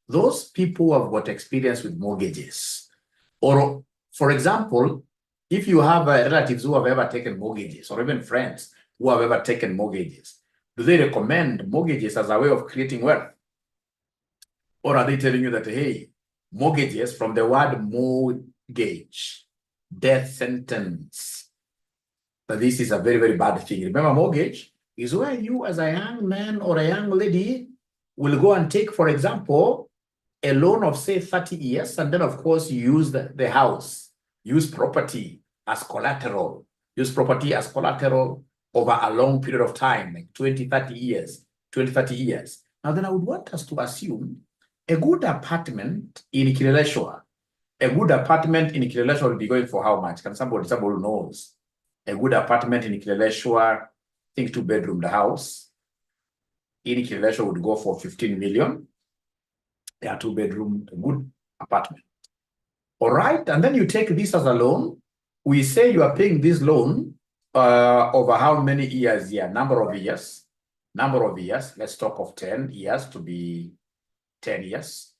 those people who have got experience with mortgages, or for example, if you have relatives who have ever taken mortgages, or even friends who have ever taken mortgages, do they recommend mortgages as a way of creating wealth? Or are they telling you that, hey, mortgages, from the word mortgage, death sentence, that this is a very, very bad thing? Remember, mortgage is where you as a young man or a young lady will go and take, for example, a loan of say 30 years, and then of course you use the house, use property as collateral, over a long period of time, like 20, 30 years. Now then I would want us to assume a good apartment in Kileleshwa, will be going for how much? Can somebody knows? A good apartment in Kileleshwa, I think 2-bedroom the house, in Kileleshwa would go for 15 million. They are 2-bedroom, a good apartment. All right, and then you take this as a loan. We say you are paying this loan over how many years here? Number of years. Let's talk of 10 years to be 10 years.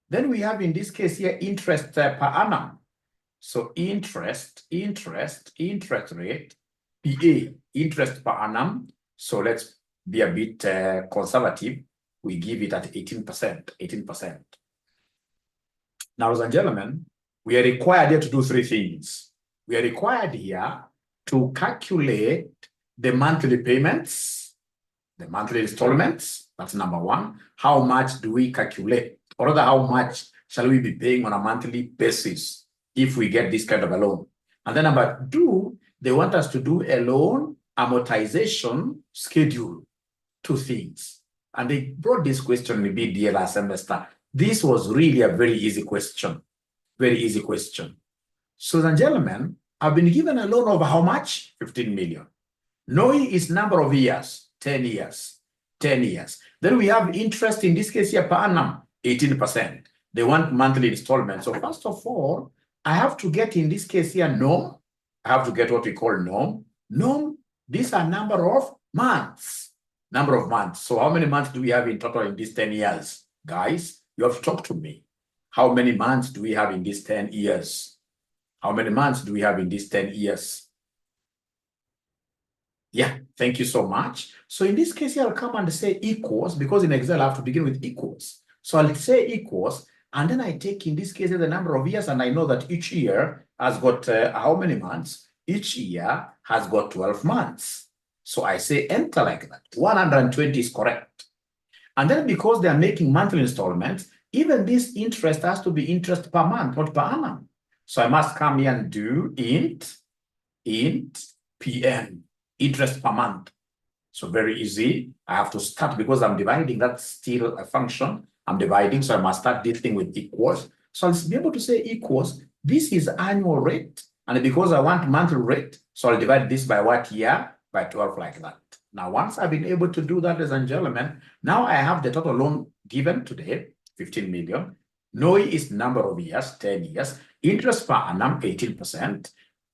Then we have in this case here interest per annum. So interest rate, PA, interest per annum. So let's be a bit conservative. We give it at 18%. Now, ladies and gentlemen, we are required here to do three things. We are required here to calculate the monthly payments, the monthly installments. That's number one. How much do we calculate? Or rather, how much shall we be paying on a monthly basis if we get this kind of a loan? And then number two, they want us to do a loan amortization schedule. Two things. And they brought this question in BDA last semester. This was really a very easy question. So, ladies and gentlemen, I've been given a loan of how much? 15 million. Knowing its number of years, 10 years. Then we have interest in this case here per annum, 18%. They want monthly installments. So first of all, I have to get in this case here norm. I have to get what we call norm. Norm, these are number of months. So how many months do we have in total in these 10 years? Guys, you have to talk to me. How many months do we have in these 10 years? Yeah, thank you so much. So in this case, I'll come and say equals, because in Excel, I have to begin with equals. So I'll say equals, and then I take in this case the number of years, and I know that each year has got how many months? Each year has got 12 months. So I say enter like that. 120 is correct. And then because they are making monthly installments, even this interest has to be interest per month, not per annum. So I must come here and do int PM, interest per month. So very easy. I have to start because I'm dividing. That's still a function. I'm dividing, so I must start this thing with equals. So I'll be able to say equals. This is annual rate. And because I want monthly rate, so I'll divide this by what year? By 12 like that. Now, once I've been able to do that, ladies and gentlemen, now I have the total loan given today, 15 million. NOI is number of years, 10 years. Interest per annum, 18%.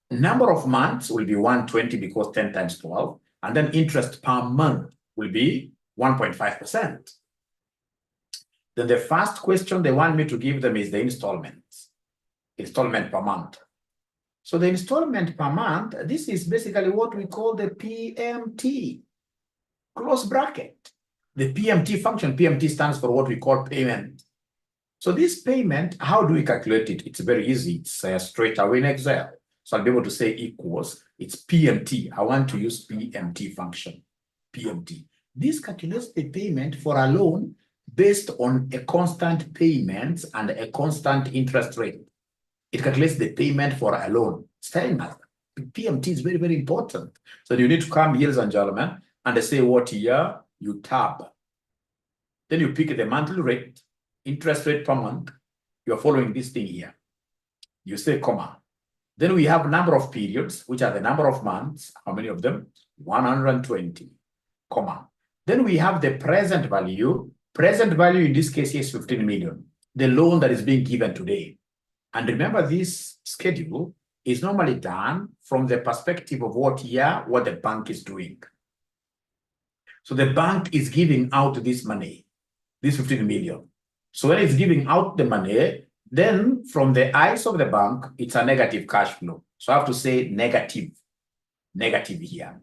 Number of months will be 120 because 10 times 12. And then interest per month will be 1.5%. Then the first question they want me to give them is the installment per month. So the installment per month, this is basically what we call the PMT, close bracket. The PMT function, PMT stands for what we call payment. So this payment, how do we calculate it? It's very easy. It's straight away in Excel. So I'll be able to say equals, it's PMT. I want to use PMT function, PMT. This calculates the payment for a loan based on a constant payment and a constant interest rate. It calculates the payment for a loan. It's telling us PMT is very, very important. So you need to come here, ladies and gentlemen, and they say what year you tab. Then you pick the monthly rate, interest rate per month. You're following this thing here. You say comma. Then we have number of periods, which are the number of months. How many of them? 120, comma. Then we have the present value. Present value in this case is 15 million, the loan that is being given today. And remember, this schedule is normally done from the perspective of what year, what the bank is doing. So the bank is giving out this money, this 15 million. So when it's giving out the money, then from the eyes of the bank, it's a negative cash flow. So I have to say negative here.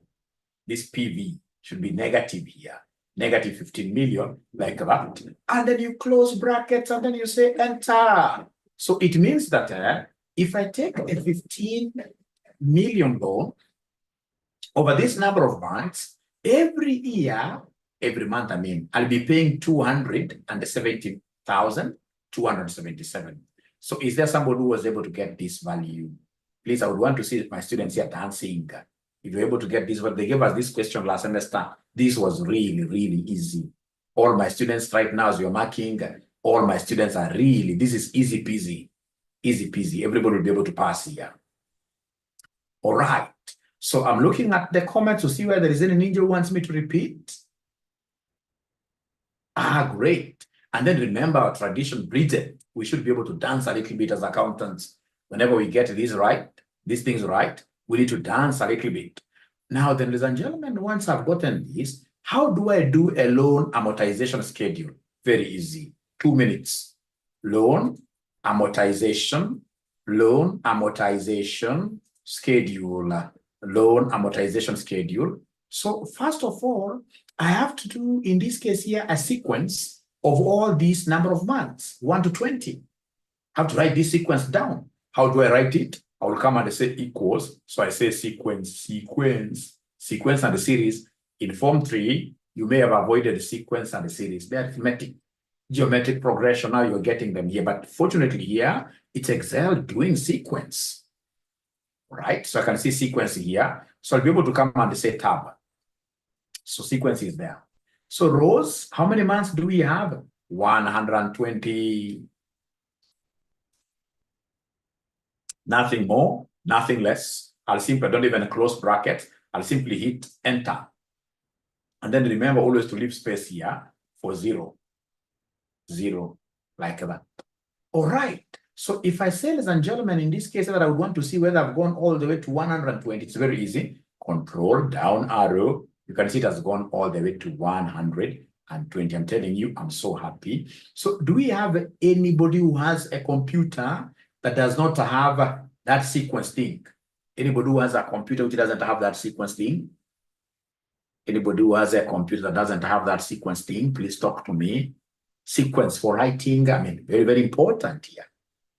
This PV should be negative here. Negative 15 million, like that. And then you close brackets and then you say enter. So it means that if I take a 15 million loan over this number of months, every year, every month, I'll be paying 270,277. So is there somebody who was able to get this value? Please, I would want to see my students here dancing. If you're able to get this, but they gave us this question last semester. This was really, really easy. All my students right now, as you're marking, all my students are really, this is easy peasy. Easy peasy. Everybody will be able to pass here. All right. So I'm looking at the comments to see whether there is any ninja who wants me to repeat. Great. And then remember our tradition breeded. We should be able to dance a little bit as accountants. Whenever we get these things right, we need to dance a little bit. Now then, ladies and gentlemen, once I've gotten this, how do I do a loan amortization schedule? Very easy. 2 minutes. Loan amortization schedule. Loan amortization schedule. So first of all, I have to do, in this case here, a sequence of all these number of months, 1 to 20. I have to write this sequence down. How do I write it? I will come and say equals. So I say sequence, and the series. In Form 3, you may have avoided the sequence and the series. They're arithmetic, geometric progression. Now you're getting them here. But fortunately here, it's Excel doing sequence. Right? So I can see sequence here. So I'll be able to come and say tab. So sequence is there. So rows, how many months do we have? 120. Nothing more, nothing less. I'll simply, don't even close brackets. I'll simply hit enter. And then remember always to leave space here for 0. 0, like that. All right. So if I say, ladies and gentlemen, in this case, that I would want to see whether I've gone all the way to 120, it's very easy. Control down arrow. You can see it has gone all the way to 120. I'm telling you, I'm so happy. So do we have anybody who has a computer that does not have that sequence thing? Anybody who has a computer which doesn't have that sequence thing? Anybody who has a computer that doesn't have that sequence thing, please talk to me. Sequence for writing, very, very important here.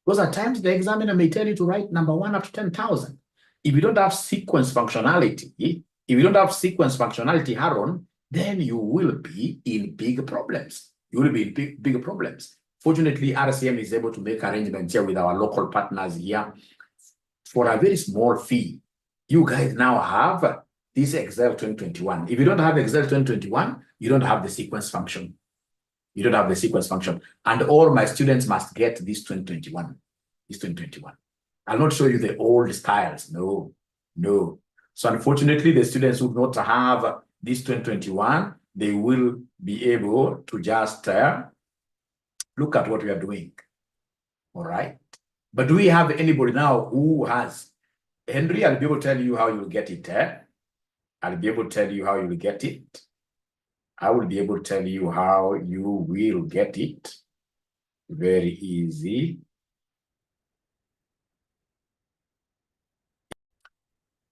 Because at times the examiner may tell you to write number 1 up to 10,000. If you don't have sequence functionality, Aaron, then you will be in big problems. You will be in big problems. Fortunately, RCM is able to make arrangements here with our local partners here for a very small fee. You guys now have this Excel 2021. If you don't have Excel 2021, you don't have the sequence function. You don't have the sequence function. And all my students must get this 2021. This 2021. I'll not show you the old styles. No. So unfortunately, the students who do not have this 2021, they will be able to just look at what we are doing. All right. But do we have anybody now who has? Henry, I'll be able to tell you how you'll get it. I'll be able to tell you how you'll get it. I will be able to tell you how you will get it. Very easy.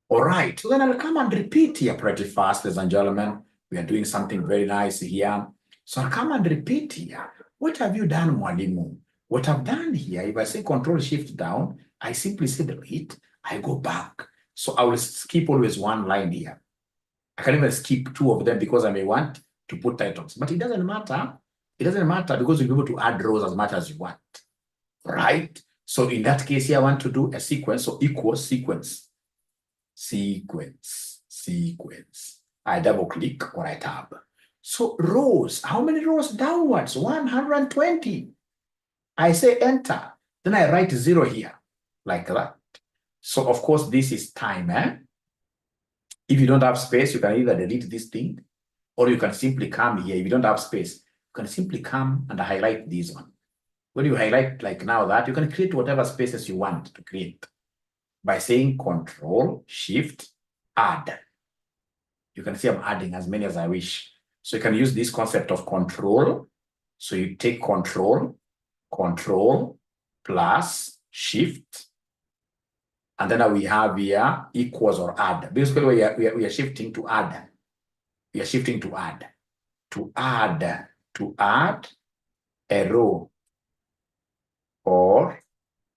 All right, so then I'll come and repeat here pretty fast, ladies and gentlemen. We are doing something very nice here. So I'll come and repeat here. What have you done, Mwalimu? What I've done here, if I say Control Shift down, I simply say delete, I go back. So I will skip always one line here. I can even skip 2 of them because I may want to put titles, but it doesn't matter. It doesn't matter because you'll be able to add rows as much as you want, right? So in that case here, I want to do a sequence, so equals sequence. I double click or I tab. So rows, how many rows downwards? 120. I say enter. Then I write 0 here, like that. So of course, this is time. If you don't have space, you can either delete this thing, or you can simply come here. If you don't have space, you can simply come and highlight this one. When you highlight like now that, you can create whatever spaces you want to create by saying Control Shift Add. You can see I'm adding as many as I wish. So you can use this concept of Control So you take control plus shift. And then we have here equals or add. Basically, we are shifting to add. We are shifting to add. To add a row or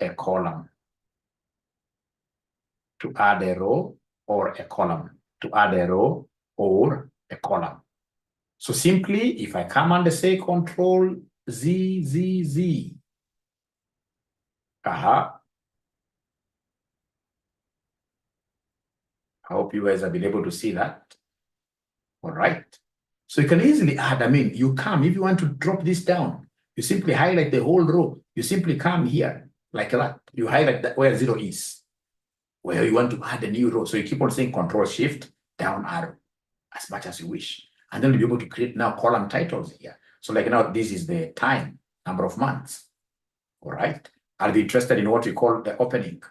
a column. To add a row or a column. To add a row or a column. So simply, if I come and say Control Z. I hope you guys have been able to see that. All right. So you can easily add, you come, if you want to drop this down, you simply highlight the whole row. You simply come here like that. You highlight that where 0 is, where you want to add a new row. So you keep on saying Control Shift down arrow as much as you wish. And then you'll be able to create now column titles here. So like now, this is the time, number of months. All right. I'll be interested in what we call the opening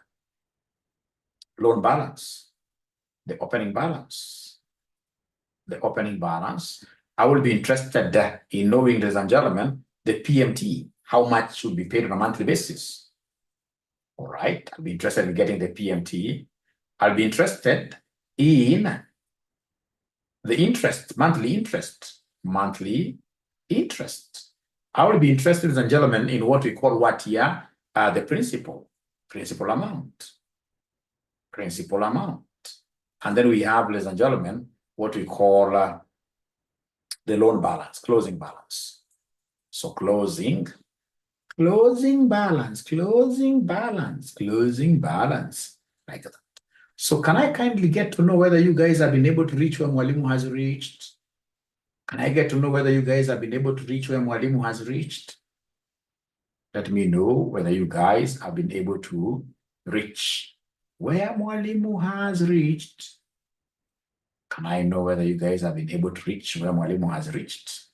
loan balance, the opening balance. The opening balance. I will be interested in knowing, ladies and gentlemen, the PMT, how much should be paid on a monthly basis. All right. I'll be interested in getting the PMT. I'll be interested in the interest, monthly interest. I will be interested, ladies and gentlemen, in what we call what here? The principal amount. And then we have, ladies and gentlemen, what we call the loan balance, closing balance. So closing balance, like that. So can I kindly get to know whether you guys have been able to reach where Mwalimu has reached? Can I get to know whether you guys have been able to reach where Mwalimu has reached? Let me know whether you guys have been able to reach where Mwalimu has reached. Can I know whether you guys have been able to reach where Mwalimu has reached?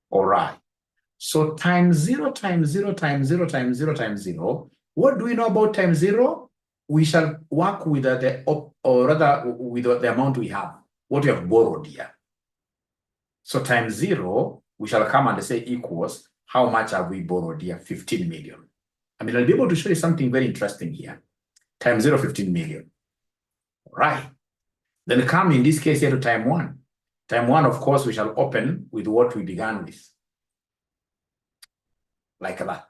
All right. So times 0 times 0 times 0 times 0 times 0. What do we know about times 0? We shall work with the amount we have, what we have borrowed here. So times 0, we shall come and say equals, how much have we borrowed here? 15 million. I'll be able to show you something very interesting here. Times 0, 15 million. All right. Then come in this case here to time 1. Time 1, of course, we shall open with what we began with. Like that.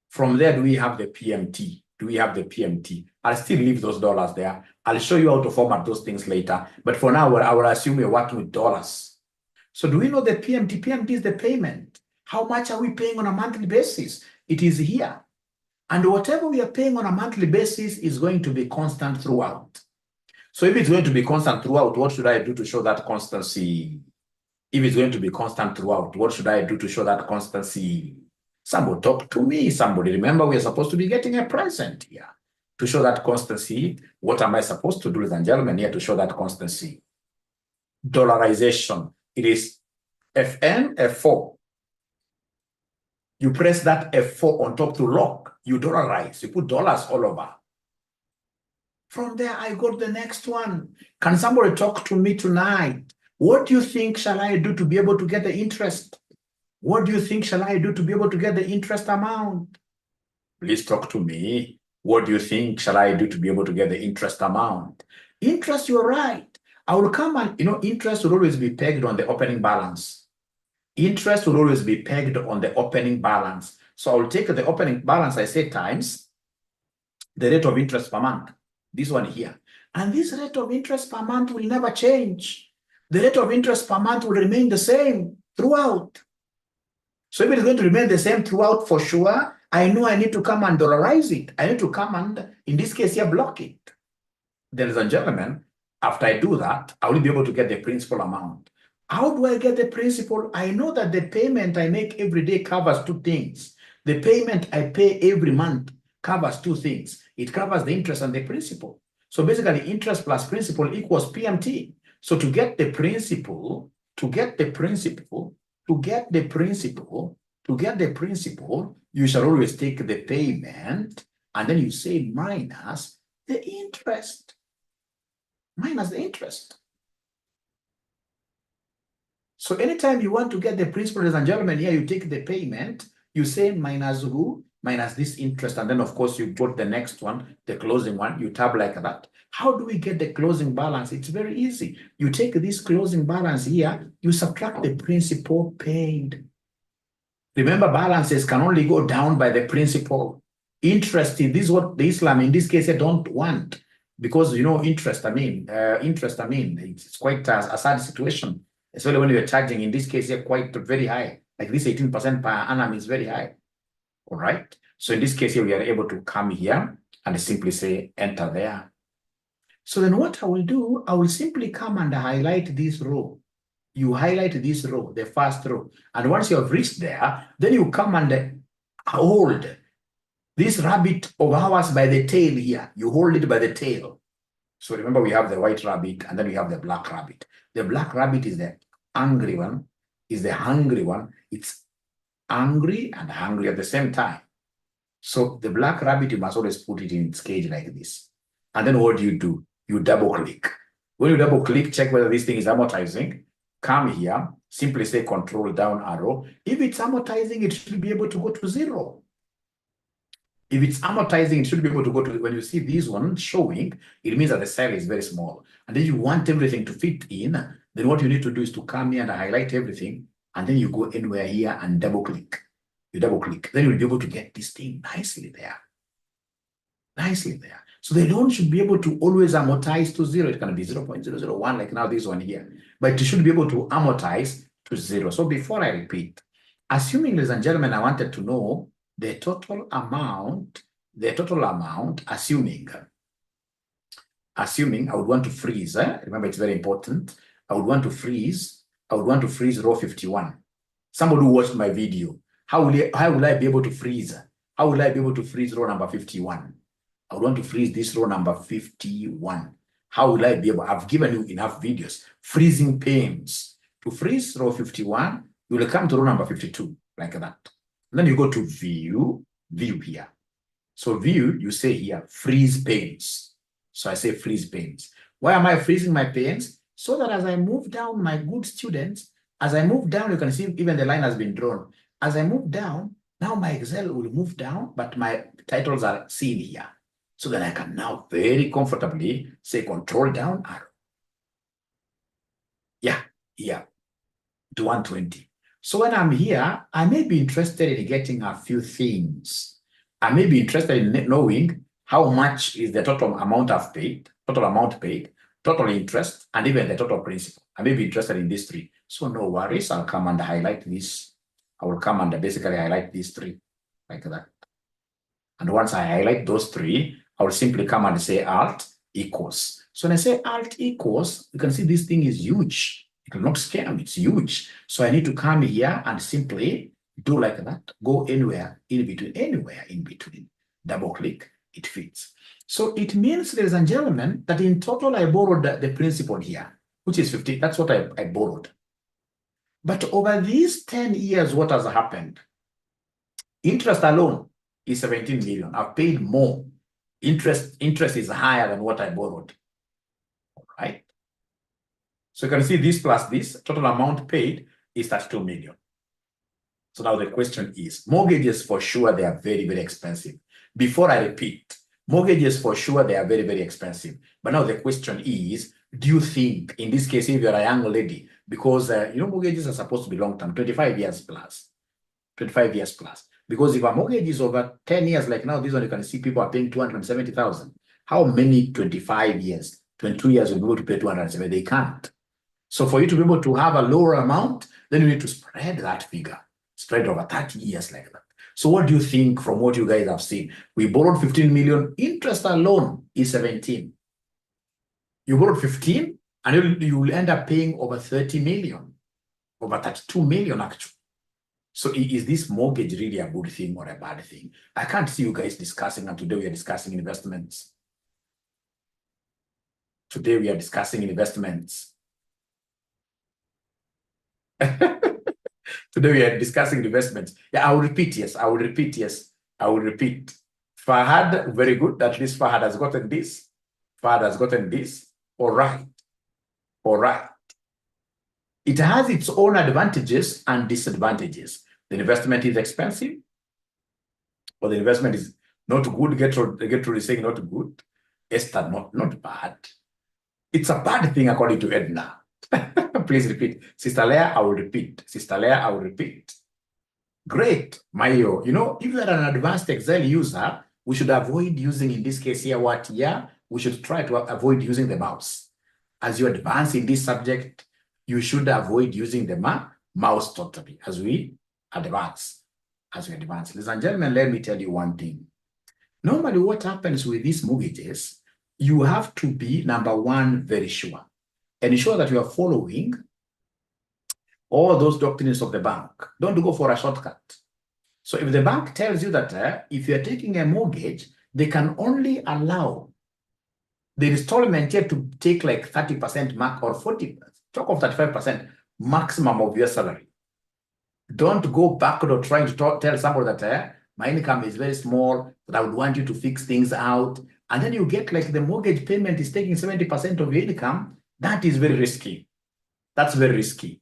From there, do we have the PMT? I'll still leave those dollars there. I'll show you how to format those things later. But for now, I will assume we're working with dollars. So do we know the PMT? PMT is the payment. How much are we paying on a monthly basis? It is here. And whatever we are paying on a monthly basis is going to be constant throughout. So if it's going to be constant throughout, what should I do to show that constancy? If it's going to be constant throughout, what should I do to show that constancy? Somebody talk to me. Somebody, remember, we are supposed to be getting a present here. To show that constancy, what am I supposed to do, ladies and gentlemen, here to show that constancy? Dollarization. It is FN, F4. You press that F4 on top to lock. You dollarize. You put dollars all over. From there, I got the next one. Can somebody talk to me tonight? What do you think shall I do to be able to get the interest? What do you think shall I do to be able to get the interest amount? Please talk to me. What do you think shall I do to be able to get the interest amount? Interest, you're right. I will come and, interest will always be pegged on the opening balance. Interest will always be pegged on the opening balance. So I will take the opening balance, I say, times the rate of interest per month. This one here. And this rate of interest per month will never change. The rate of interest per month will remain the same throughout. So if it is going to remain the same throughout for sure, I know I need to come and dollarize it. I need to come and, in this case here, block it. Ladies and gentlemen, after I do that, I will be able to get the principal amount. How do I get the principal? I know that the payment I make every day covers two things. The payment I pay every month covers two things. It covers the interest and the principal. So basically, interest plus principal equals PMT. So to get the principal, you shall always take the payment and then you say minus the interest. minus the interest. So anytime you want to get the principal, ladies and gentlemen, here you take the payment, you say minus who? Minus this interest. And then, of course, you put the next one, the closing one, you tab like that. How do we get the closing balance? It's very easy. You take this closing balance here, you subtract the principal paid. Remember, balances can only go down by the principal. Interest, this is what the Islam, in this case, they don't want. Because, you know, interest, it's quite a sad situation. Especially when you're charging, in this case, you're quite very high. Like this 18% per annum is very high. All right. So in this case here, we are able to come here and simply say enter there. So then what I will do, I will simply come and highlight this row. You highlight this row, the first row. And once you have reached there, then you come and hold this rabbit of ours by the tail here. You hold it by the tail. So remember, we have the white rabbit and then we have the black rabbit. The black rabbit is the angry one, is the hungry one. It's angry and hungry at the same time. So the black rabbit, you must always put it in its cage like this. And then what do? You double click. When you double click, check whether this thing is amortizing. Come here, simply say control down arrow. If it's amortizing, it should be able to go to 0. If it's amortizing, it should be able to go to, when you see this one showing, it means that the cell is very small. And then you want everything to fit in. Then what you need to do is to come here and highlight everything. And then you go anywhere here and double click. You double click. Then you'll be able to get this thing nicely there. Nicely there. So the loan should be able to always amortize to 0. It can be 0.001 like now this one here. But it should be able to amortize to 0. So before I repeat, assuming, ladies and gentlemen, I wanted to know the total amount, assuming I would want to freeze, remember it's very important, I would want to freeze row 51. Somebody who watched my video, how will I be able to freeze? How will I be able to freeze row number 51? I would want to freeze this row number 51. How will I be able? I've given you enough videos. Freezing panes. To freeze row 51, you will come to row number 52, like that. And then you go to view here. So view, you say here, freeze panes. So I say freeze panes. Why am I freezing my panes? So that as I move down, my good students, as I move down, you can see even the line has been drawn. As I move down, now my Excel will move down, but my titles are seen here. So that I can now very comfortably say control down arrow. Yeah, to 120. So when I'm here, I may be interested in getting a few things. I may be interested in knowing how much is the total amount I've paid, total interest, and even the total principal. I may be interested in these 3. So no worries, I'll come and highlight this. I will come and basically highlight these 3, like that. And once I highlight those 3, I will simply come and say Alt equals. So when I say Alt equals, you can see this thing is huge. It will not scare me, it's huge. So I need to come here and simply do like that. Go anywhere in between, double click, it fits. So it means, ladies and gentlemen, that in total I borrowed the principal here, which is 50. That's what I borrowed. But over these 10 years, what has happened? Interest alone is 17 million. I've paid more. Interest is higher than what I borrowed. All right. So you can see this plus this, total amount paid is 32 million. So now the question is, mortgages for sure, they are very, very expensive. Before I repeat, mortgages for sure, they are very, very expensive. But now the question is, do you think, in this case, if you're a young lady, because mortgages are supposed to be long-term, 25 years plus. Because if a mortgage is over 10 years, like now, this one, you can see people are paying 270,000. How many 25 years, 22 years will be able to pay 270? They can't. So for you to be able to have a lower amount, then you need to spread that figure, spread over 30 years like that. So what do you think from what you guys have seen? We borrowed 15 million, interest alone is 17. You borrowed 15, and you will end up paying over 30 million, over 32 million actually. So is this mortgage really a good thing or a bad thing? I can't see you guys discussing, and today we are discussing investments. Today we are discussing investments. Today we are discussing investments. Yeah, I will repeat, yes. I will repeat. Fahad, very good. At least Fahad has gotten this. All right. All right. It has its own advantages and disadvantages. The investment is expensive, or the investment is not good. Get to saying not good. Esther, not bad. It's a bad thing according to Edna. Please repeat. Sister Leah, I will repeat. Sister Leah, I will repeat. Great, Mayo. You know, if you are an advanced Excel user, we should avoid using, in this case here, what here? We should try to avoid using the mouse. As you advance in this subject, you should avoid using the mouse totally as we advance. Ladies and gentlemen, let me tell you one thing. Normally, what happens with these mortgages, you have to be, number one, very sure. And ensure that you are following all those doctrines of the bank. Don't go for a shortcut. So if the bank tells you that if you're taking a mortgage, they can only allow the installment yet to take like 30% mark or 40%, talk of 35% maximum of your salary. Don't go backward or trying to tell somebody that my income is very small, but I would want you to fix things out. And then you get like the mortgage payment is taking 70% of your income. That is very risky. That's very risky.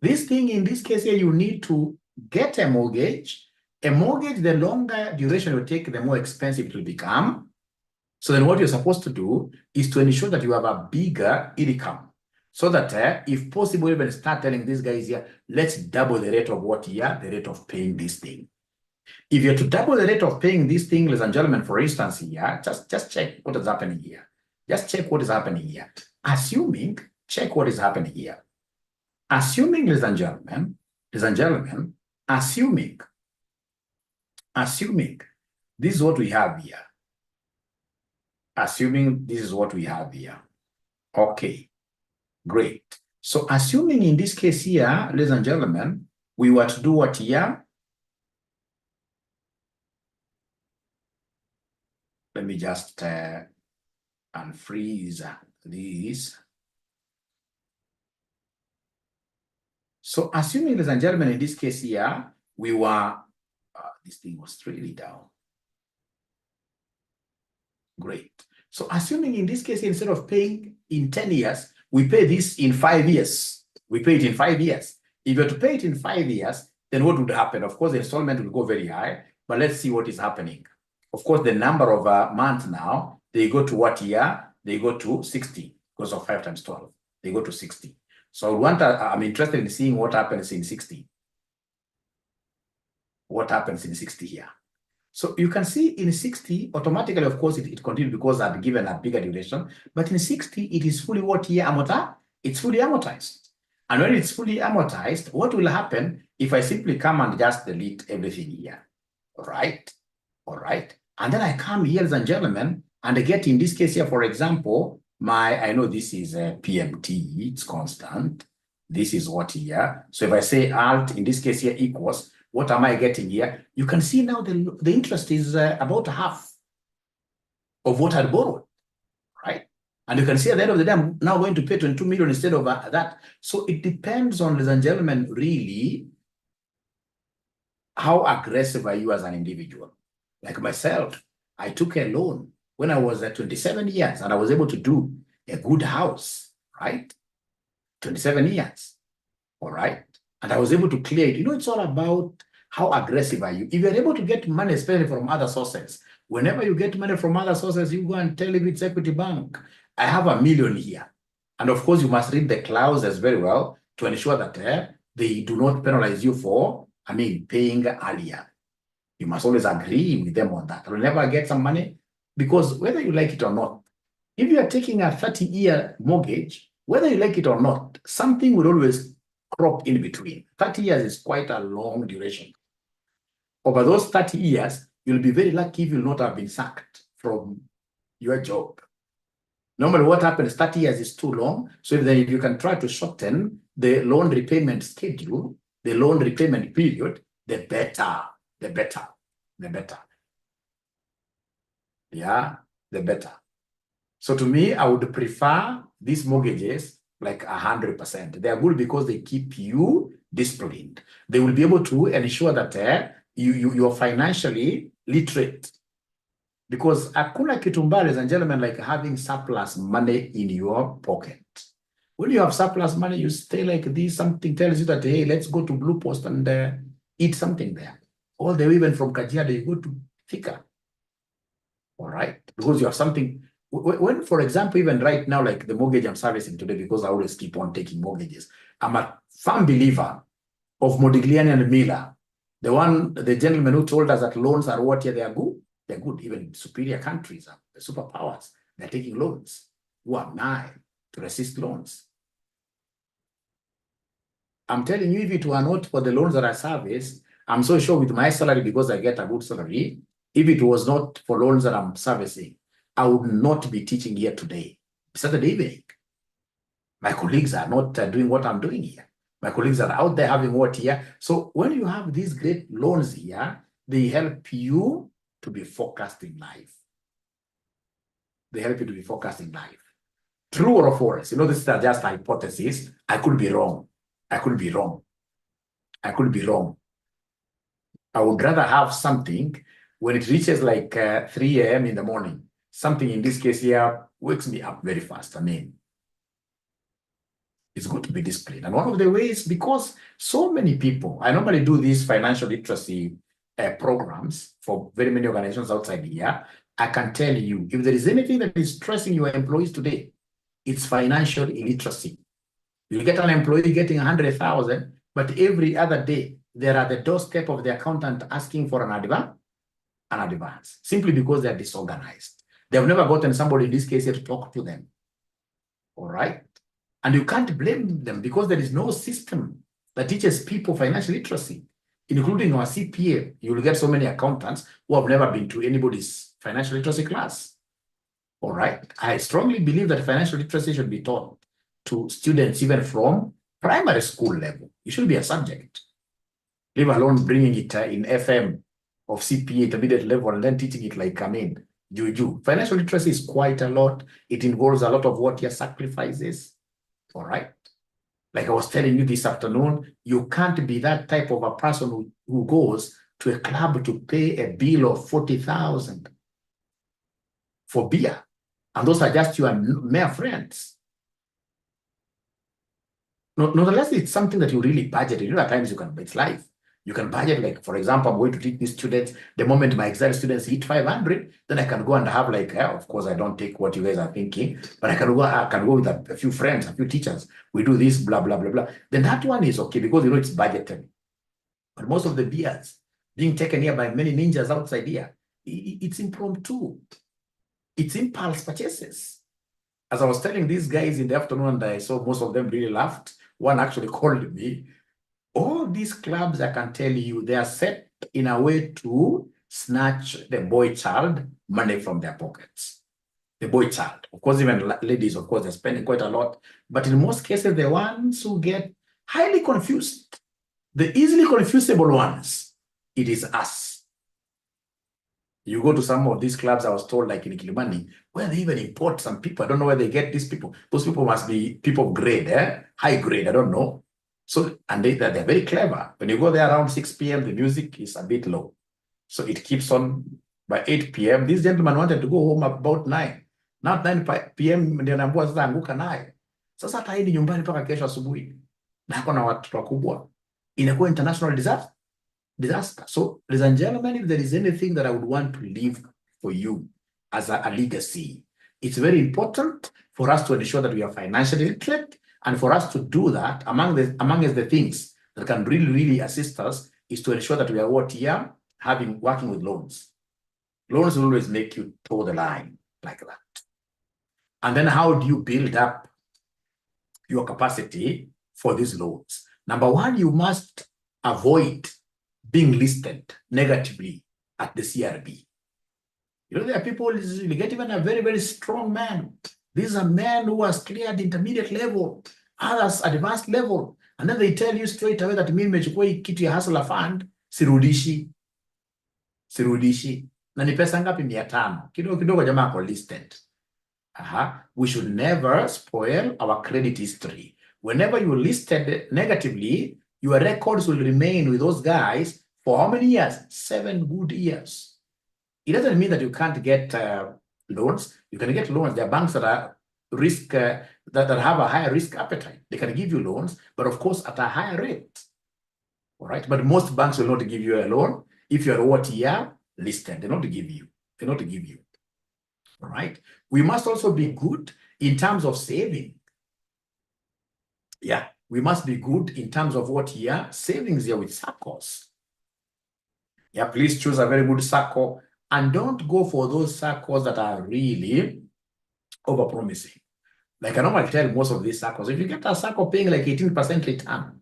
This thing, in this case here, you need to get a mortgage. A mortgage, the longer duration you take, the more expensive it will become. So then what you're supposed to do is to ensure that you have a bigger income. So that if possible, even start telling these guys here, let's double the rate of what here, the rate of paying this thing. If you're to double the rate of paying this thing, ladies and gentlemen, for instance here, just check what is happening here. Just check what is happening here. Assuming, check what is happening here. Assuming, ladies and gentlemen, assuming, this is what we have here. Assuming this is what we have here. Okay, great. So assuming in this case here, ladies and gentlemen, we were to do what here? Let me just unfreeze these. So assuming, ladies and gentlemen, in this case here, we were, this thing was really down. Great. So assuming in this case, instead of paying in 10 years, we pay this in 5 years. We pay it in 5 years. If you were to pay it in 5 years, then what would happen? Of course, the installment will go very high, but let's see what is happening. Of course, the number of months now, they go to what year? They go to 60 because of 5 times 12. They go to 60. So I'm interested in seeing what happens in 60. What happens in 60 here? So you can see in 60, automatically, of course, it continues because I've given a bigger duration. But in 60, it is fully what year amortized? It's fully amortized. And when it's fully amortized, what will happen if I simply come and just delete everything here? All right. All right. And then I come here, ladies and gentlemen, and I get in this case here, for example, I know this is a PMT, it's constant. This is what here. So if I say alt, in this case here, equals, what am I getting here? You can see now the interest is about half of what I borrowed, right? And you can see at the end of the day, I'm now going to pay 22 million instead of that. So it depends on, ladies and gentlemen, really, how aggressive are you as an individual? Like myself, I took a loan when I was at 27 years and I was able to do a good house, right? 27 years, all right? And I was able to clear it. You know, it's all about how aggressive are you. If you're able to get money, especially from other sources, whenever you get money from other sources, you go and tell if it's Equity Bank, I have $1 million here. And of course, you must read the clauses very well to ensure that they do not penalize you for, paying earlier. You must always agree with them on that. You'll never get some money because whether you like it or not, if you are taking a 30-year mortgage, whether you like it or not, something will always crop in between. 30 years is quite a long duration. Over those 30 years, you'll be very lucky if you'll not have been sacked from your job. Normally, what happens, 30 years is too long. So if you can try to shorten the loan repayment schedule, the loan repayment period, the better. Yeah, the better. So to me, I would prefer these mortgages like 100%. They are good because they keep you disciplined. They will be able to ensure that you're financially literate. Because hakuna kitu mbaya, ladies and gentlemen, like having surplus money in your pocket. When you have surplus money, you stay like this, something tells you that, hey, let's go to Blue Post and eat something there. All the way even from Kajiado, you go to Thika. All right? Because you have something. When, for example, even right now, like the mortgage I'm servicing today, because I always keep on taking mortgages, I'm a firm believer of Modigliani and Miller. The gentleman who told us that loans are what? Yeah, they are good. They're good. Even superior countries, the superpowers, they're taking loans. Who am I to resist loans? I'm telling you, if it were not for the loans that I service, I'm so sure with my salary, because I get a good salary, if it was not for loans that I'm servicing, I would not be teaching here today. Saturday evening. My colleagues are not doing what I'm doing here. My colleagues are out there having what here. So when you have these great loans here, they help you to be focused in life. They help you to be focused in life. True or false? You know, this is just a hypothesis. I could be wrong. I could be wrong. I could be wrong. I would rather have something when it reaches like 3 a.m. in the morning. Something in this case here wakes me up very fast. I mean, it's good to be disciplined. And one of the ways, because so many people, I normally do these financial literacy programs for very many organizations outside here. I can tell you, if there is anything that is stressing your employees today, it's financial illiteracy. You get an employee getting 100,000, but every other day, they're at the doorstep of the accountant asking for an advance, simply because they're disorganized. They've never gotten somebody in this case here to talk to them. All right? And you can't blame them, because there is no system that teaches people financial literacy, including our CPA. You will get so many accountants who have never been to anybody's financial literacy class. All right. I strongly believe that financial literacy should be taught to students even from primary school level. It should be a subject, leave alone bringing it in FM of CPA intermediate level and then teaching it like, I mean, juju. Financial literacy is quite a lot. It involves a lot of what your sacrifices. All right. Like I was telling you this afternoon, you can't be that type of a person who goes to a club to pay a bill of 40,000 for beer. And those are just your mere friends. Not unless it's something that you really budget. You know, at times you can, it's life. You can budget, like, for example, I'm going to teach these students. The moment my exam students hit 500, then I can go and have like, of course, I don't take what you guys are thinking, but I can go with a few friends, a few teachers. We do this, blah, blah, blah, blah. Then that one is okay, because, you know, it's budgeted. But most of the beers being taken here by many ninjas outside here, it's impromptu. It's impulse purchases. As I was telling these guys in the afternoon, and I saw most of them really laughed. One actually called me. All these clubs, I can tell you, they are set in a way to snatch the boy child money from their pockets. The boy child. Of course, even ladies, of course, they're spending quite a lot. But in most cases, the ones who get highly confused, the easily confusable ones, it is us. You go to some of these clubs, I was told, like in Kilimani, where they even import some people. I don't know where they get these people. Those people must be people of grade, high grade, I don't know. So, and they're very clever. When you go there around 6 p.m., the music is a bit low. So it keeps on by 8 p.m. This gentleman wanted to go home about 9. Not 9 p.m. ndio naambua sasa anguka naye. Sasa hata hii nyumbani mpaka kesho asubuhi. Na hako na watu wakubwa. Inakuwa international disaster. So, ladies and gentlemen, if there is anything that I would want to leave for you as a legacy, it's very important for us to ensure that we are financially literate. And for us to do that, among the things that can really, really assist us is to ensure that we are working with loans. Loans will always make you toe the line like that. And then how do you build up your capacity for these loans? Number one, you must avoid being listed negatively at the CRB. You know, there are people, you get even a very, very strong man. These are men who has cleared intermediate level, others advanced level. And then they tell you straight away that mimi nimechukua hii kitu ya hustler fund, sirudishi. Na ni pesa ngapi 500. Kidogo jamaa ako listed. We should never spoil our credit history. Whenever you're listed negatively, your records will remain with those guys for how many years? 7 good years. It doesn't mean that you can't get loans. You can get loans. There are banks that are risk that have a higher risk appetite. They can give you loans, but of course at a higher rate. All right. But most banks will not give you a loan if you're what year listed. They're not to give you. They're not to give you. All right. We must also be good in terms of saving. Yeah, we must be good in terms of what year savings here with circles. Yeah, please choose a very good circle and don't go for those circles that are really overpromising. Like I normally tell most of these circles, if you get a circle paying like 18% return,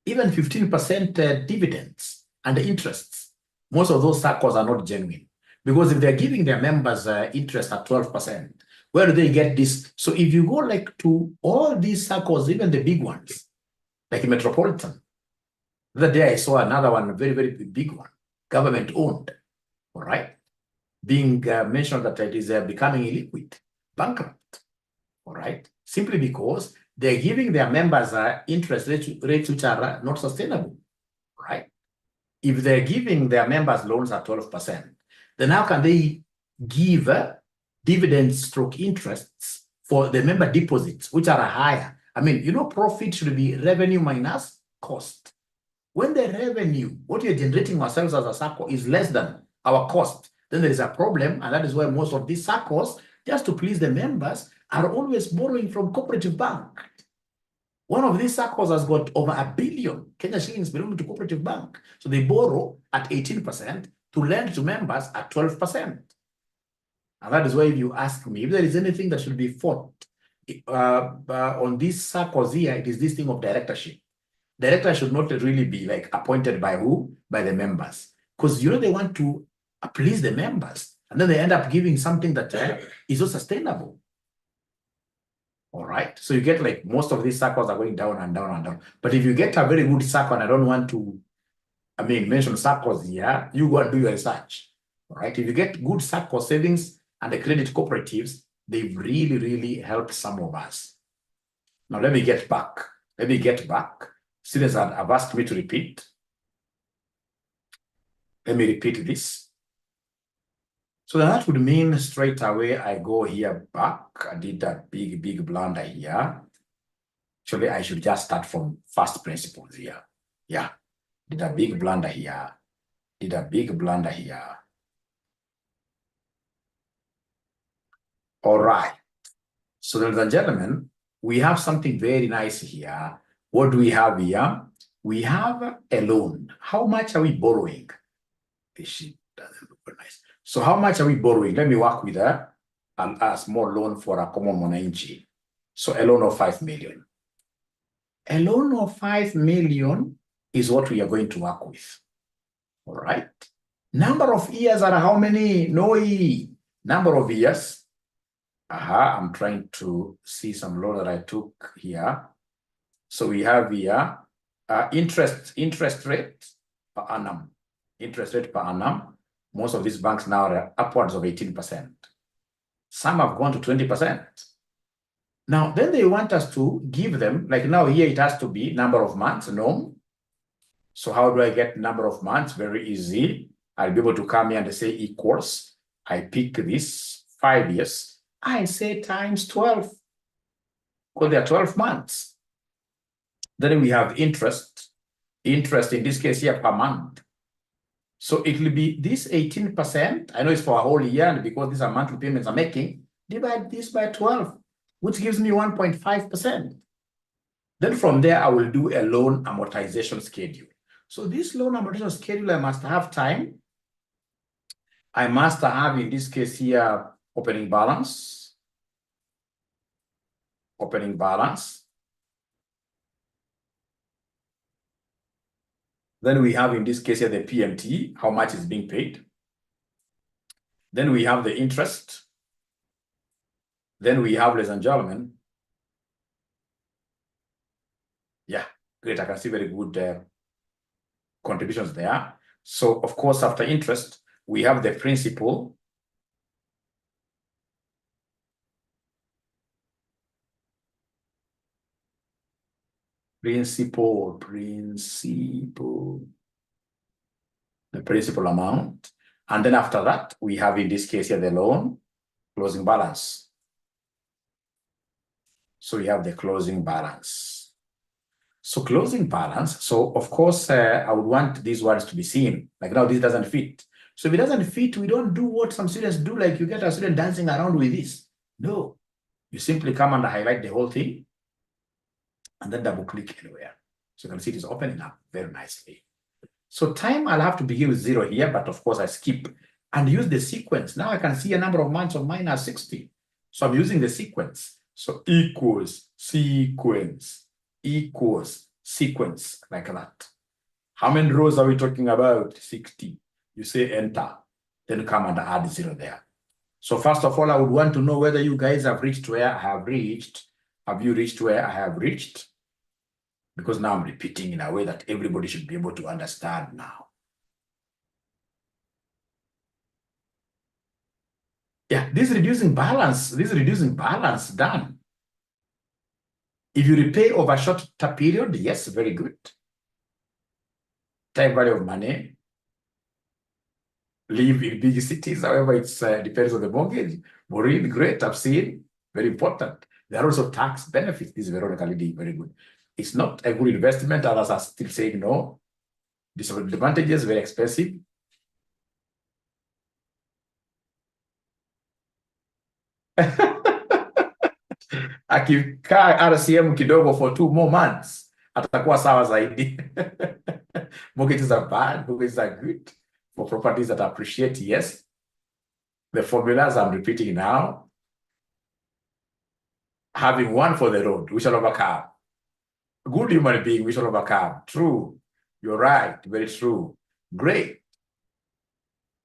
even 15% dividends and interests, most of those circles are not genuine. Because if they're giving their members interest at 12%, where do they get this? So if you go like to all these circles, even the big ones, like in Metropolitan, the other day I saw another one, a very, very big one, government owned, all right, being mentioned that it is becoming illiquid, bankrupt, all right, simply because they're giving their members interest rates which are not sustainable, right? If they're giving their members loans at 12%, then how can they give dividends stroke interests for the member deposits, which are higher? I mean, you know, profit should be revenue minus cost. When the revenue, what you're generating ourselves as a circle is less than our cost, then there is a problem. And that is why most of these circles, just to please the members, are always borrowing from cooperative bank. One of these circles has got over 1 billion Kenya shillings belonging to cooperative bank. So they borrow at 18% to lend to members at 12%. And that is why if you ask me, if there is anything that should be fought on these circles here, it is this thing of directorship. Director should not really be like appointed by who? By the members. Because you know they want to please the members. And then they end up giving something that is not sustainable. All right. So you get like most of these circles are going down and down and down. But if you get a very good circle, and I don't want to, mention circles here, you go and do your research. All right. If you get good circle savings and the credit cooperatives, they've really, really helped some of us. Now let me get back. Students have asked me to repeat. Let me repeat this. So that would mean straight away I go here back. I did a big blunder here. Actually, I should just start from first principles here. Yeah, did a big blunder here. All right. So ladies and gentlemen, we have something very nice here. What do we have here? We have a loan. How much are we borrowing? This sheet doesn't look very nice. So how much are we borrowing? Let me work with a small loan for a common mwananchi. So a loan of 5 million. A loan of 5 million is what we are going to work with. All right. Number of years are how many? Number of years. I'm trying to see some loan that I took here. So we have here interest rate per annum. Interest rate per annum. Most of these banks now are upwards of 18%. Some have gone to 20%. Now, then they want us to give them, like now here it has to be number of months, no. So how do I get number of months? Very easy. I'll be able to come here and say equals. I pick this 5 years. I say times 12. Because there are 12 months. Then we have interest. Interest in this case here per month. So it will be this 18%. I know it's for a whole year, and because these are monthly payments I'm making, divide this by 12, which gives me 1.5%. Then from there, I will do a loan amortization schedule. So this loan amortization schedule, I must have time. I must have, in this case here, opening balance. Then we have, in this case here, the PMT, how much is being paid. Then we have the interest. Then we have, ladies and gentlemen. Yeah, great. I can see very good contributions there. So, of course, after interest, we have the principal. The principal amount. And then after that, we have in this case here the loan closing balance. So we have the closing balance. So closing balance. So of course, I would want these words to be seen. Like now, this doesn't fit. So if it doesn't fit, we don't do what some students do, like you get a student dancing around with this. No, you simply come and highlight the whole thing and then double click anywhere. So you can see it is opening up very nicely. So time, I'll have to begin with 0 here, but of course I skip and use the sequence. Now I can see a number of months of mine are 60. So I'm using the sequence. So equals sequence, equals sequence, like that. How many rows are we talking about? 60. You say enter, then come and add 0 there. So first of all, I would want to know whether you guys have reached where I have reached. Have you reached where I have reached? Because now I'm repeating in a way that everybody should be able to understand now. Yeah, this reducing balance done. If you repay over a shorter period, yes, very good. Time value of money. Live in big cities, however, it depends on the mortgage. Maureen, great, I've seen, very important. There are also tax benefits. This is Veronica leading, very good. It's not a good investment. Others are still saying no. Disadvantages, very expensive. Akikaa RCM kidogo for 2 more months, atakuwa sawa zaidi. Mortgages are bad, mortgages are good. For properties that appreciate, yes. The formulas I'm repeating now. Having one for the road, we shall overcome. Good human being, we shall overcome. True. You're right. Very true. Great.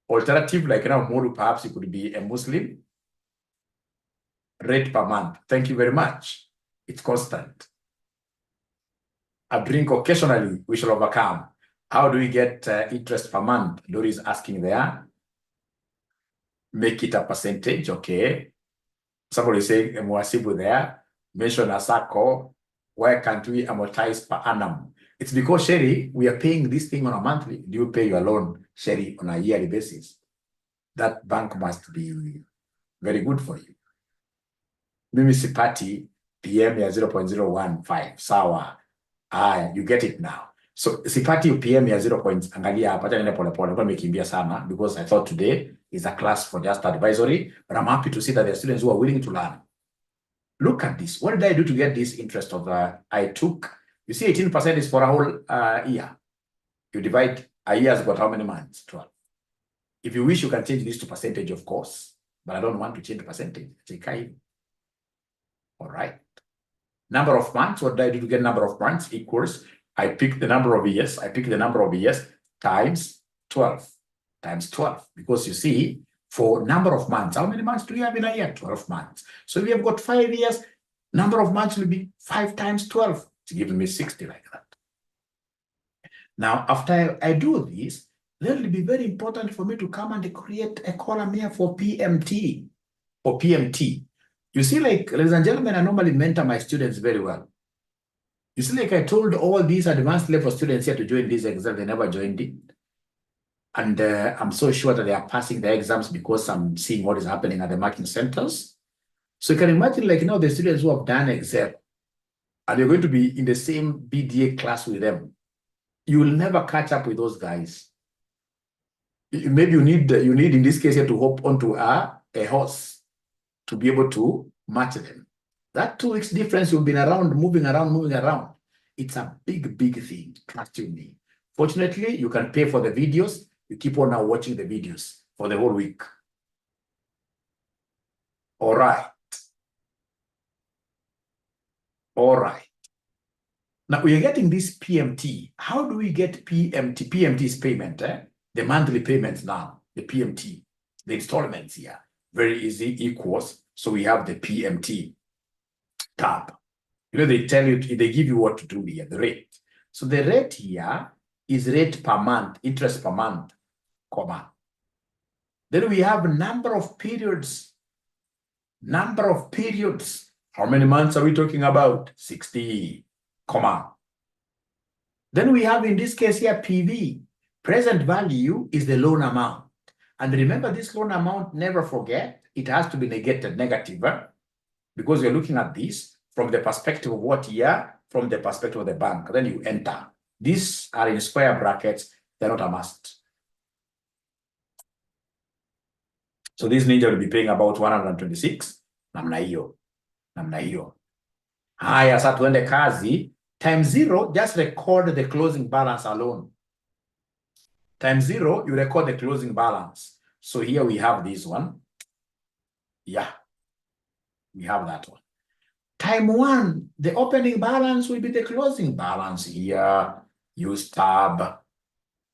Alternative, like now, Muru, perhaps it could be a Muslim. Rate per month. Thank you very much. It's constant. A drink occasionally, we shall overcome. How do we get interest per month? Lori is asking there. Make it a percentage, okay. Somebody saying Mwasibu there. Mention a circle. Why can't we amortize per annum? It's because, Sherry, we are paying this thing on a monthly. Do you pay your loan, Sherry, on a yearly basis? That bank must be very good for you. Mimi sipati PM ya 0.015. Sawa. You get it now. So sipati PM ya 0. Angalia hapa tena pole pole kwa nimekimbia sana because I thought today is a class for just advisory, but I'm happy to see that there are students who are willing to learn. Look at this. What did I do to get this interest of I took, you see 18% is for a whole year. You divide a year's got how many months? 12. If you wish, you can change this to percentage, of course, but I don't want to change the percentage. All right. Number of months, what did I do to get number of months? Equals, I pick the number of years. I pick the number of years times 12. Times 12. Because you see, for number of months, how many months do we have in a year? 12 months. So we have got 5 years. Number of months will be 5 times 12. It's giving me 60 like that. Now, after I do this, then it will be very important for me to come and create a column here for PMT. For PMT. You see, like, ladies and gentlemen, I normally mentor my students very well. You see, like I told all these advanced level students here to join this exam, they never joined it. And I'm so sure that they are passing the exams because I'm seeing what is happening at the marking centers. So you can imagine, like, now the students who have done Excel, and you're going to be in the same BDA class with them. You will never catch up with those guys. Maybe you need in this case here to hop onto a horse to be able to match them. That 2 weeks difference, you've been around, moving around. It's a big, big thing, trust you me. Fortunately, you can pay for the videos. You keep on now watching the videos for the whole week. All right. All right. Now we are getting this PMT. How do we get PMT? PMT is payment, the monthly payments now, the PMT, the installments here. Very easy, equals. So we have the PMT tab. You know, they tell you, they give you what to do here, the rate. So the rate here is rate per month, interest per month, comma. Then we have number of periods. Number of periods. How many months are we talking about? 60, comma. Then we have in this case here PV. Present value is the loan amount. And remember, this loan amount, never forget, it has to be negated, negative, because you're looking at this from the perspective of what year? From the perspective of the bank. Then you enter. These are in square brackets. They're not a must. So this ninja will be paying about 126. Namna hiyo. Namna hiyo. Haya, sasa tuende kazi. Time 0, just record the closing balance alone. Time 0, you record the closing balance. So here we have this one. Yeah, we have that one. Time 1, the opening balance will be the closing balance here. Use tab.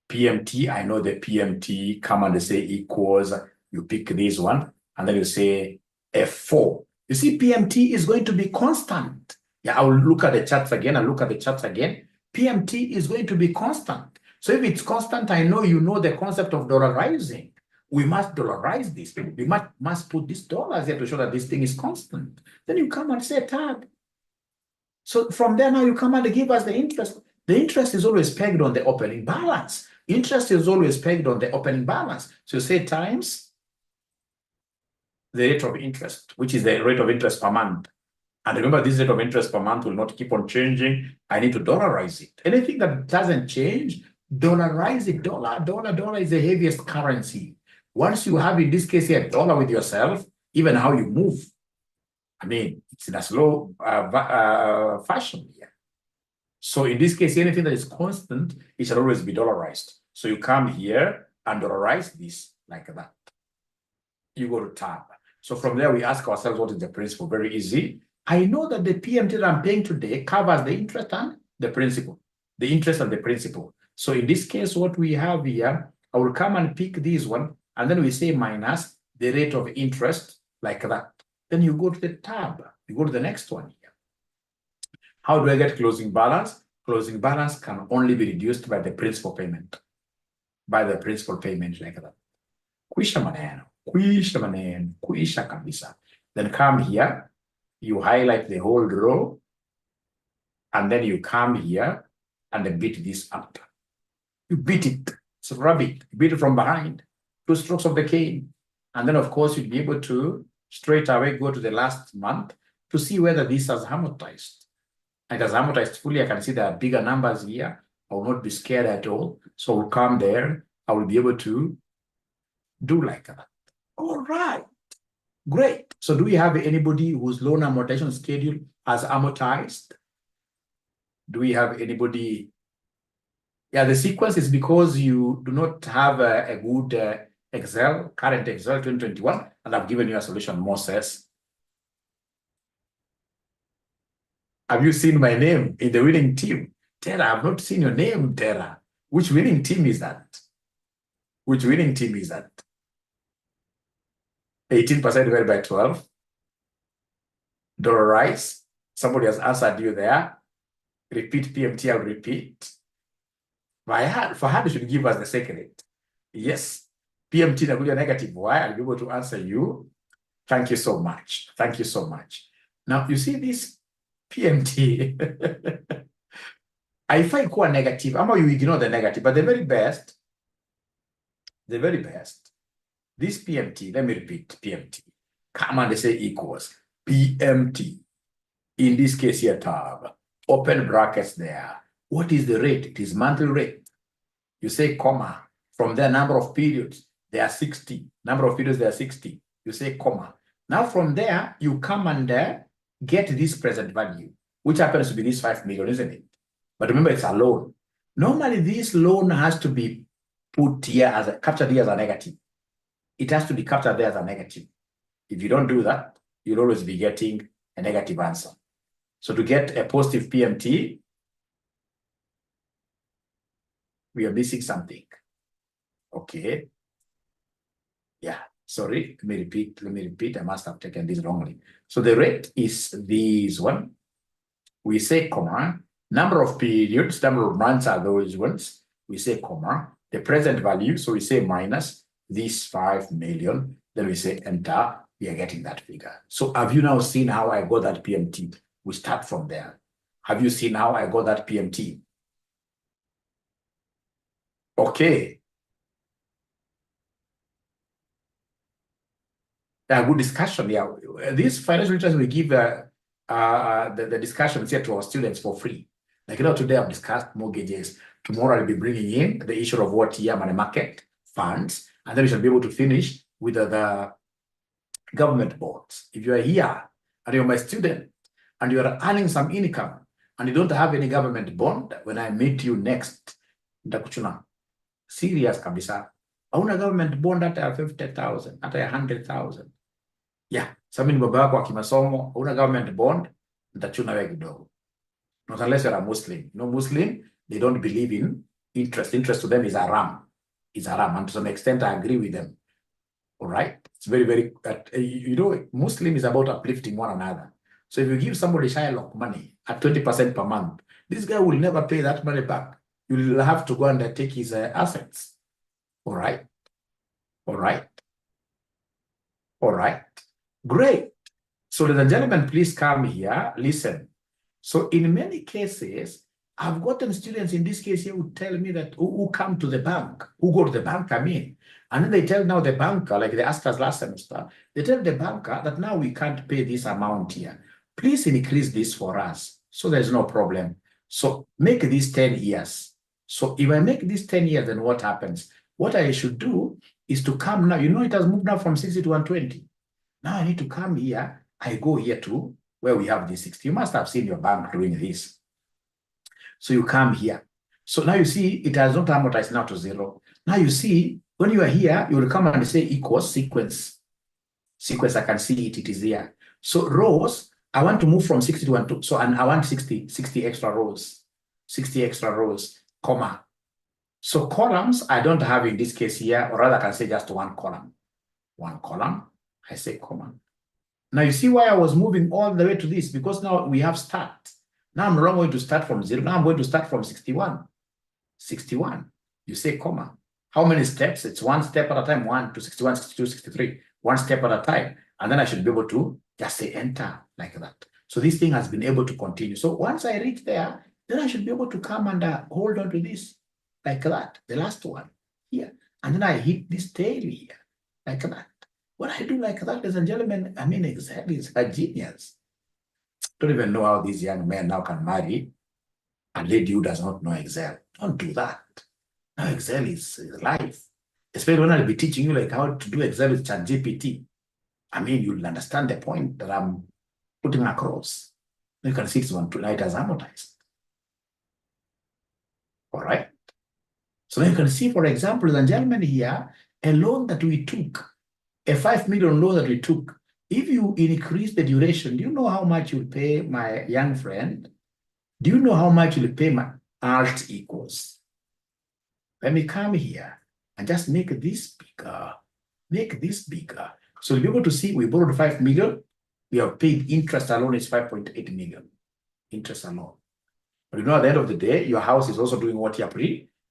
PMT, I know the PMT, come and say equals, you pick this one, and then you say F4. You see, PMT is going to be constant. Yeah, I will look at the charts again, I'll look at the charts again. PMT is going to be constant. So if it's constant, I know you know the concept of dollarizing. We must dollarize this. We must put these dollars here to show that this thing is constant. Then you come and say tab. So from there now you come and give us the interest. The interest is always pegged on the opening balance. Interest is always pegged on the opening balance. So you say times the rate of interest, which is the rate of interest per month. And remember, this rate of interest per month will not keep on changing. I need to dollarize it. Anything that doesn't change, dollarize it. Dollar is the heaviest currency. Once you have, in this case here, dollar with yourself, even how you move, I mean, it's in a slow fashion here. So in this case, anything that is constant, it shall always be dollarized. So you come here and dollarize this like that. You go to tab. So from there, we ask ourselves, what is the principal? Very easy. I know that the PMT that I'm paying today covers the interest and the principal. The interest and the principal. So in this case, what we have here, I will come and pick this one, and then we say minus the rate of interest like that. Then you go to the tab. You go to the next one here. How do I get closing balance? Closing balance can only be reduced by the principal payment. By the principal payment like that. Kuisha maneno. Kuisha maneno. Kuisha kabisa. Then come here. You highlight the whole row. And then you come here and beat this up. You beat it. So rub it. You beat it from behind. 2 strokes of the cane. And then, of course, you'll be able to straight away go to the last month to see whether this has amortized. And as amortized fully, I can see there are bigger numbers here. I will not be scared at all. So we'll come there. I will be able to do like that. All right. Great. So do we have anybody whose loan amortization schedule has amortized? Do we have anybody? Yeah, the sequence is because you do not have a good Excel, current Excel 2021, and I've given you a solution, Moses. Have you seen my name in the winning team? Tara, I've not seen your name, Tara. Which winning team is that? Which winning team is that? 18% divided by 12. Dollarize. Somebody has answered you there. Repeat PMT, I'll repeat. Fahad should give us the secret. Yes. PMT nakuja negative Y. I'll be able to answer you. Thank you so much. Thank you so much. Now, you see this PMT. I find quite negative. How about you ignore the negative? But the very best, this PMT, let me repeat, PMT. Come and say equals PMT. In this case here, tab. Open brackets there. What is the rate? It is monthly rate. You say comma. From there, number of periods, there are 60. Number of periods, there are 60. You say comma. Now from there, you come and get this present value, which happens to be this 5 million, isn't it? But remember, it's a loan. Normally, this loan has to be put here as captured here as a negative. It has to be captured there as a negative. If you don't do that, you'll always be getting a negative answer. So to get a positive PMT, we are missing something. Okay. Yeah, sorry, let me repeat. I must have taken this wrongly. So the rate is this one. We say comma, number of periods, number of months are those ones. We say comma, the present value. So we say minus this 5 million. Then we say enter. We are getting that figure. So have you now seen how I got that PMT? We start from there. Have you seen how I got that PMT? Okay. a good discussion. Yeah, this financial literacy we give the discussions here to our students for free. Like, today I've discussed mortgages. Tomorrow I'll be bringing in the issue of what money market funds, and then we shall be able to finish with the government bonds. If you are here and you're my student and you are earning some income and you don't have any government bond, when I meet you next, ndakuchuna serious kabisa. Hauna government bond hata ya 50,000, hata ya 100,000. Yeah, sasa ni baba yako wa kimasomo, hauna government bond, ndachuna wewe kidogo. Not unless you're a Muslim. No Muslim, they don't believe in interest. Interest to them is haram. It's haram. And to some extent, I agree with them. All right? It's very, very, Muslim is about uplifting one another. So if you give somebody Shylock money at 20% per month, this guy will never pay that money back. You will have to go and take his assets. All right? All right? All right? Great. So ladies and gentlemen, please come here. Listen. So in many cases, I've gotten students in this case here who tell me that who come to the bank, who go to the bank, and then they tell now the banker, like they asked us last semester, they tell the banker that now we can't pay this amount here. Please increase this for us. So there's no problem. So make this 10 years. So if I make this 10 years, then what happens? What I should do is to come now. It has moved now from 60 to 120. Now I need to come here. I go here to where we have this 60. You must have seen your bank doing this. So you come here. So now you see it has not amortized now to 0. Now you see when you are here, you will come and say equals sequence. Sequence, I can see it is here. So rows, I want to move from 60 to 1. So and I want 60 extra rows. 60 extra rows, comma. So columns, I don't have in this case here, or rather I can say just one column. One column, I say comma. Now you see why I was moving all the way to this, because now we have start. Now I'm not going to start from 0. Now I'm going to start from 61. 61. You say comma. How many steps? It's one step at a time. 1 to 61, 62, 63. One step at a time. And then I should be able to just say enter like that. So this thing has been able to continue. So once I reach there, then I should be able to come and hold on to this like that. The last one here. And then I hit this tail here like that. When I do like that, ladies and gentlemen, I mean, Excel is a genius. Don't even know how these young men now can marry a lady who does not know Excel. Don't do that. Now Excel is life. Especially when I'll be teaching you like how to do Excel with ChatGPT. I mean, you'll understand the point that I'm putting across. You can see it's one tonight as amortized. All right. So now you can see, for example, ladies and gentlemen, here, a loan that we took, a 5 million loan that we took, if you increase the duration, do you know how much you'll pay my young friend? Do you know how much you'll pay my alt equals? Let me come here and just make this bigger. Make this bigger. So you'll be able to see we borrowed 5 million. We have paid interest alone is 5.8 million. Interest alone. But at the end of the day, your house is also doing what you're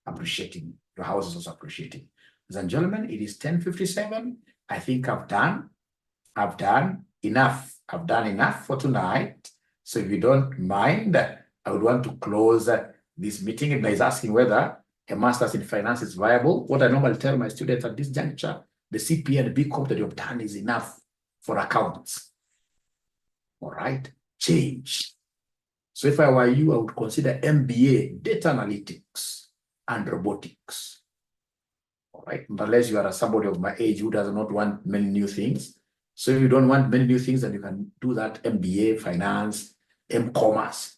appreciating. Your house is also appreciating. Ladies and gentlemen, it is 10:57. I think I've done enough. I've done enough for tonight. So if you don't mind, I would want to close this meeting. And is asking whether a master's in finance is viable. What I normally tell my students at this juncture, the CPA and BCom that you've done is enough for accounts. All right, change. So if I were you, I would consider MBA, data analytics and robotics. All right, unless you are somebody of my age who does not want many new things. So if you don't want many new things, then you can do that MBA, finance, M-commerce.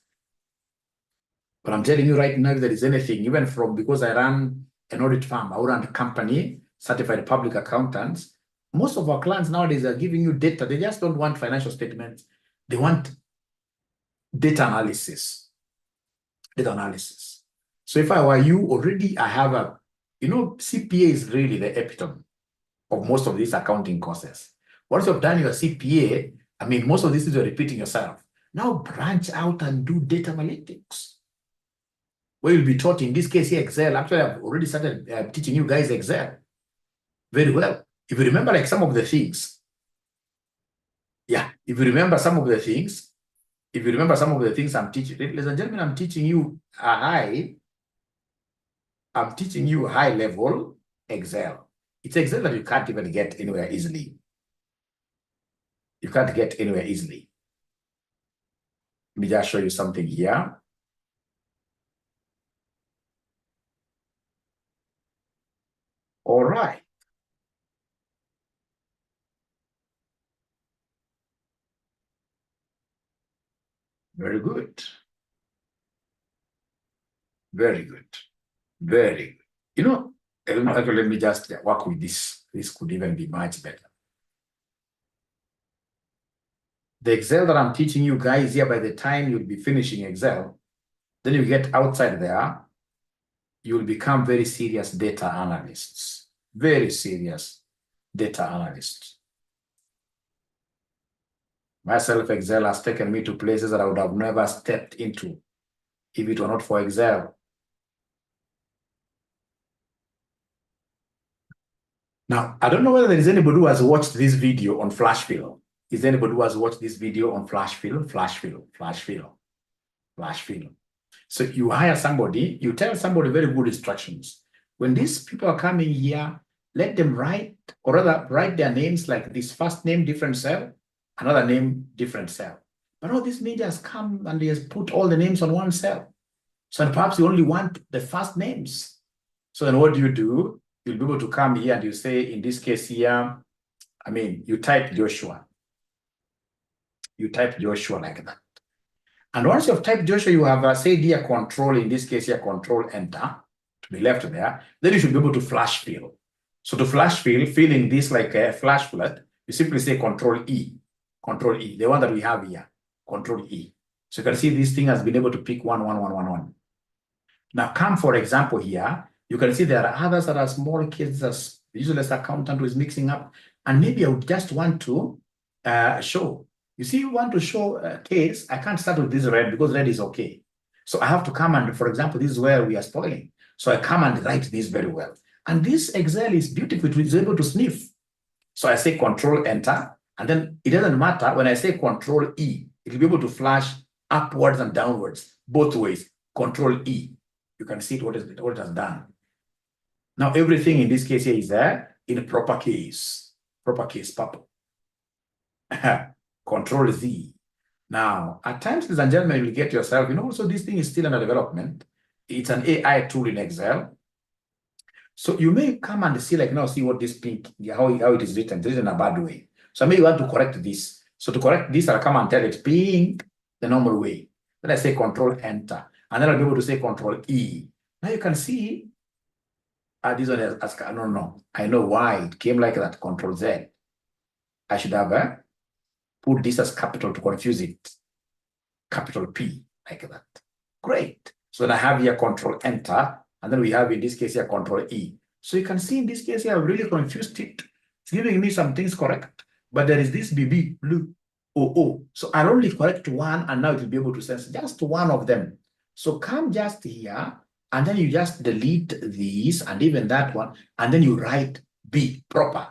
But I'm telling you right now, if there is anything, even from, because I run an audit firm, I run a company, certified public accountants, most of our clients nowadays are giving you data. They just don't want financial statements. They want data analysis. Data analysis. So if I were you, already I have a, CPA is really the epitome of most of these accounting courses. Once you've done your CPA, I mean, most of this is you're repeating yourself. Now branch out and do data analytics. Where you'll be taught, in this case here, Excel. Actually, I've already started teaching you guys Excel very well. If you remember like some of the things, if you remember some of the things I'm teaching, ladies and gentlemen, I'm teaching you high level Excel. It's Excel that you can't even get anywhere easily. You can't get anywhere easily. Let me just show you something here. All right. Very good. Very good. Very good. You know, let me just work with this. This could even be much better. The Excel that I'm teaching you guys here, by the time you'll be finishing Excel, then you get outside there, you'll become very serious data analysts. Very serious data analysts. Myself, Excel has taken me to places that I would have never stepped into if it were not for Excel. Now, I don't know whether there is anybody who has watched this video on flash fill. Is there anybody who has watched this video on flash fill? Flash fill, flash fill, flash fill. So you hire somebody, you tell somebody very good instructions. When these people are coming here, let them write, or rather write their names like this: first name, different cell, another name, different cell. But all these ninjas come and they just put all the names on one cell. So perhaps you only want the first names. So then what do? You'll be able to come here and you say, in this case here, you type Joshua. You type Joshua like that. And once you have typed Joshua, you have said here control, in this case here, control enter to be left there. Then you should be able to flash fill. So to flash fill, filling this like a flash flood, you simply say control E, the one that we have here, control E. So you can see this thing has been able to pick 1, 1, 1, 1, 1. Now come, for example, here, you can see there are others that are small kids, as usually as accountant who is mixing up. And maybe I would just want to show. You see, you want to show a case. I can't start with this red because red is okay. So I have to come and, for example, this is where we are spoiling. So I come and write this very well. And this Excel is beautiful. It is able to sniff. So I say control enter. And then it doesn't matter. When I say control E, it will be able to flash upwards and downwards, both ways. Control E. You can see what it has done. Now, everything in this case here is there in proper case. Proper case, purple. Control Z. Now, at times, ladies and gentlemen, you will get yourself, so this thing is still under development. It's an AI tool in Excel. So you may come and see, see what this pink, how it is written. It's written in a bad way. So I may want to correct this. So to correct this, I'll come and tell it pink the normal way. Then I say control enter. And then I'll be able to say control E. Now you can see, this one has asked, no. I know why it came like that, control Z. I should have put this as capital to confuse it. Capital P, like that. Great. So then I have here control enter, and then we have in this case here control E. So you can see in this case here, I've really confused it. It's giving me some things correct, but there is this BB, blue, OO. So I'll only correct one, and now it will be able to sense just one of them. So come just here, and then you just delete these, and even that one, and then you write B, proper.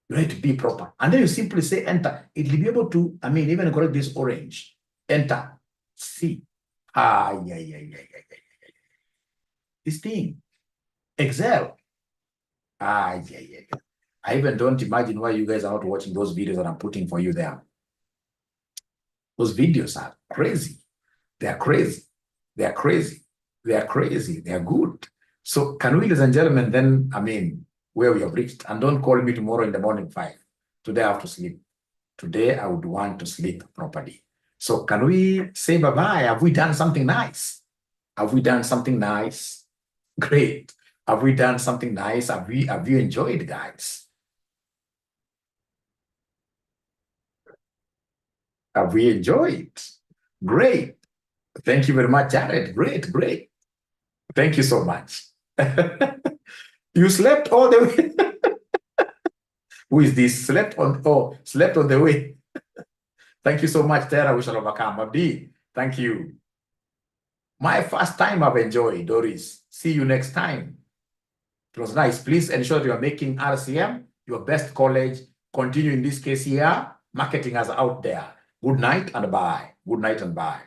You write B proper. And then you simply say enter. It will be able to, even correct this orange. Enter. C. This thing. Excel. I even don't imagine why you guys are not watching those videos that I'm putting for you there. Those videos are crazy. They are crazy. They are crazy. They are crazy. They are good. So can we, ladies and gentlemen, then, where we have reached, and don't call me tomorrow in the morning 5. Today I have to sleep. Today I would want to sleep properly. So can we say bye-bye? Have we done something nice? Have we done something nice? Great. Have we done something nice? Have you enjoyed, guys? Have we enjoyed? Great. Thank you very much, Jared. Great. Thank you so much. You slept all the way. Who is this? Slept on the way. Thank you so much, Tara. We shall overcome. Abdi, thank you. My first time I've enjoyed, Doris. See you next time. It was nice. Please ensure that you are making RCM your best college. Continue in this case here, marketing us out there. Good night and bye. Good night and bye.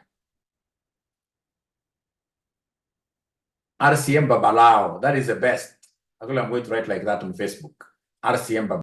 RCM Babalao, that is the best. Actually, I'm going to write like that on Facebook. RCM Babalao.